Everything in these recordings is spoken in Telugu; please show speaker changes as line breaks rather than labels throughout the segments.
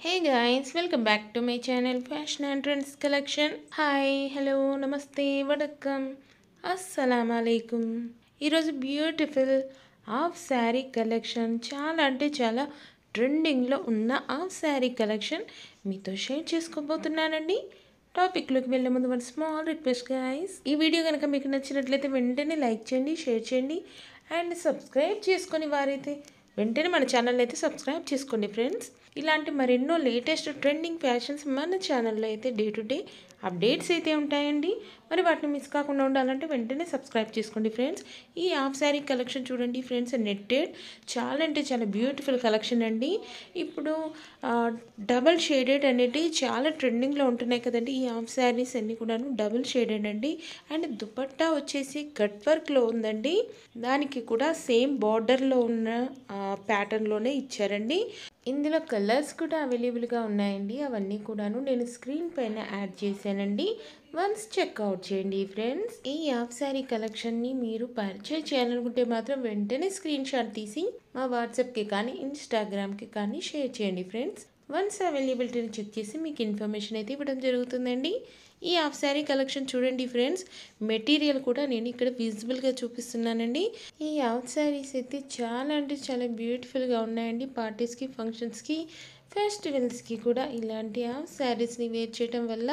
Hey guys, welcome back to my channel Fashion and Trends Collection. Hi, hello, namaste, vadakkam, assalamu alaikum. ఈరోజు బ్యూటిఫుల్ హాఫ్ శారీ కలెక్షన్ చాలా ట్రెండింగ్లో ఉన్న హాఫ్ శారీ కలెక్షన్ మీతో షేర్ చేసుకోబోతున్నానండి. టాపిక్లోకి వెళ్ళే ముందు వన్ స్మాల్ రిక్వెస్ట్ గైస్, ఈ వీడియో కనుక మీకు నచ్చినట్లయితే వెంటనే లైక్ చేయండి, షేర్ చేయండి అండ్ సబ్స్క్రైబ్ చేసుకొని వారైతే వెంటనే మన ఛానల్ అయితే సబ్స్క్రైబ్ చేసుకోండి ఫ్రెండ్స్. ఇలాంటి మరెన్నో లేటెస్ట్ ట్రెండింగ్ ఫ్యాషన్స్ మన ఛానల్లో అయితే డే టు డే అప్డేట్స్ అయితే ఉంటాయండి. మరి వాటిని మిస్ కాకుండా ఉండాలంటే వెంటనే సబ్స్క్రైబ్ చేసుకోండి ఫ్రెండ్స్. ఈ హాఫ్ శారీ కలెక్షన్ చూడండి ఫ్రెండ్స్, నెట్టెడ్ చాలా బ్యూటిఫుల్ కలెక్షన్ అండి. ఇప్పుడు డబల్ షేడెడ్ అనేటివి చాలా ట్రెండింగ్లో ఉంటున్నాయి కదండి. ఈ హాఫ్ శారీస్ అన్నీ కూడాను డబుల్ షేడెడ్ అండి. అండ్ దుపట్టా వచ్చేసి కట్ వర్క్లో ఉందండి. దానికి కూడా సేమ్ బార్డర్లో ఉన్న ప్యాటర్న్లోనే ఇచ్చారండి. ఇందులో కలర్స్ కూడా అవైలబుల్గా ఉన్నాయండి. అవన్నీ కూడాను నేను స్క్రీన్ పైన యాడ్ చేశానండి. వన్స్ చెక్అవుట్ చేయండి ఫ్రెండ్స్. ఈ హాఫ్ శారీ కలెక్షన్ని మీరు పర్చేజ్ చేయాలనుకుంటే మాత్రం వెంటనే స్క్రీన్ షాట్ తీసి మా వాట్సాప్కి కానీ ఇన్స్టాగ్రామ్కి కానీ షేర్ చేయండి ఫ్రెండ్స్. వన్స్ అవైలబిలిటీని చెక్ చేసి మీకు ఇన్ఫర్మేషన్ అయితే ఇవ్వడం జరుగుతుందండి. ఈ హాఫ్ శారీ కలెక్షన్ చూడండి ఫ్రెండ్స్, మెటీరియల్ కూడా నేను ఇక్కడ విజిబుల్గా చూపిస్తున్నానండి. ఈ హాఫ్ శారీస్ అయితే చాలా బ్యూటిఫుల్గా ఉన్నాయండి. పార్టీస్కి, ఫంక్షన్స్కి, ఫెస్టివల్స్కి కూడా ఇలాంటి హాఫ్ శారీస్ని వేర్ చేయడం వల్ల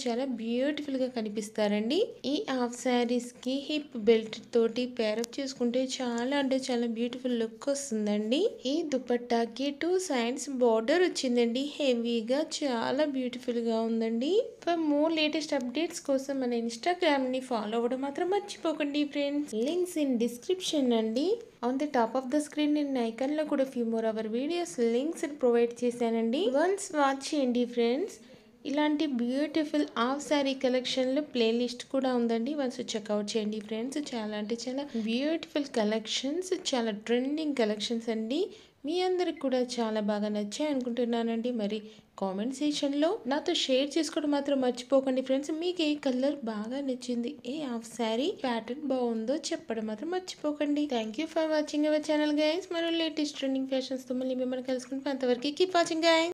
చాలా బ్యూటిఫుల్గా కనిపిస్తారండి. ఈ హాఫ్ శారీస్కి హిప్ బెల్ట్ తోటి పేరప్ చేసుకుంటే చాలా బ్యూటిఫుల్ లుక్ వస్తుందండి. ఈ దుపట్టాకి 2 సైడ్స్ బార్డర్ వచ్చిందండి. హెవీగా చాలా బ్యూటిఫుల్గా ఉందండి. ఫర్ మోర్ లేటెస్ట్ అప్డేట్స్ కోసం మన ఇన్స్టాగ్రామ్ని ఫాలో అవ్వడం మాత్రం మర్చిపోకండి ఫ్రెండ్స్. లింక్స్ ఇన్ డిస్క్రిప్షన్ అండి. On the top of the screen నేను ఐకాన్లో కూడా few more our videos links provide చేశానండి. వన్స్ వాచ్ చేయండి ఫ్రెండ్స్. ఇలాంటి బ్యూటిఫుల్ హాఫ్ శారీ కలెక్షన్లో ప్లేలిస్ట్ కూడా ఉందండి. వన్స్ చెక్అవుట్ చేయండి ఫ్రెండ్స్. చాలా బ్యూటిఫుల్ కలెక్షన్స్, చాలా ట్రెండింగ్ కలెక్షన్స్ అండి. మీ అందరికి కూడా చాలా బాగా నచ్చాయి అనుకుంటున్నానండి. మరి కామెంట్ సెక్షన్లో నాతో షేర్ చేసుకోవడం మాత్రం మర్చిపోకండి ఫ్రెండ్స్. మీకు ఏ కలర్ బాగా నచ్చింది, ఏ హాఫ్ శారీ ప్యాటర్న్ బాగుందో చెప్పడం మాత్రం మర్చిపోకండి. Thank you for watching our channel guys. మరో లేటెస్ట్ ట్రెండింగ్ ఫ్యాషన్స్తో మళ్ళీ మిమ్మల్ని కలుసుకుంటాం. అంతవరకు కీప్ వాచింగ్ గైస్.